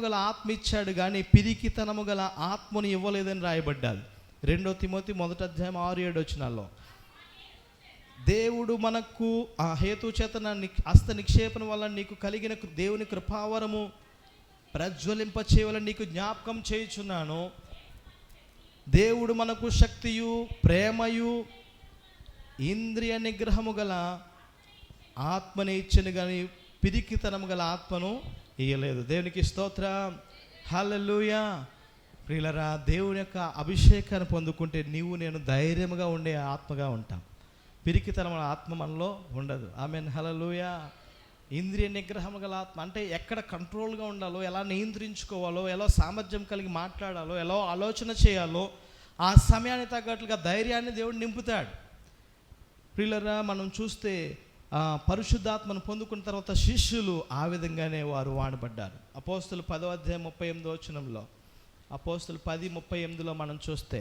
గల ఆత్మ ఇచ్చాడు కానీ పిరికితనము గల ఆత్మను ఇవ్వలేదని రాయబడ్డాది. 2 తిమోతి 1:6-7 దేవుడు మనకు ఆ హేతు చేతన హస్త నిక్షేపణ వల్ల నీకు కలిగిన దేవుని కృపావరము ప్రజ్వలింప చేయవలని నీకు జ్ఞాపకం చేయుచున్నాను. దేవుడు మనకు శక్తియు ప్రేమయు ఇంద్రియ నిగ్రహము గల ఆత్మని ఇచ్చను కానీ పిరికితనము గల ఆత్మను ఇయ్యలేదు. దేవునికి స్తోత్రం, హల్లెలూయా. ప్రియులరా, దేవుని యొక్క అభిషేకాన్ని పొందుకుంటే నీవు నేను ధైర్యముగా ఉండే ఆత్మగా ఉంటాం. పిరికితనమైన ఆత్మ మనలో ఉండదు. ఆమేన్, హల్లెలూయా. ఇంద్రియ నిగ్రహం గల ఆత్మ అంటే ఎక్కడ కంట్రోల్గా ఉండాలో, ఎలా నియంత్రించుకోవాలో, ఎలా సామర్థ్యం కలిగి మాట్లాడాలో, ఎలా ఆలోచన చేయాలో ఆ సమయానికి తగ్గట్లుగా ధైర్యాన్ని దేవుడు నింపుతాడు. ప్రియులరా, మనం చూస్తే పరిశుద్ధాత్మను పొందుకున్న తర్వాత శిష్యులు ఆ విధంగానే వారు అపోస్తులు 10:38 అపోస్తులు 10:38 మనం చూస్తే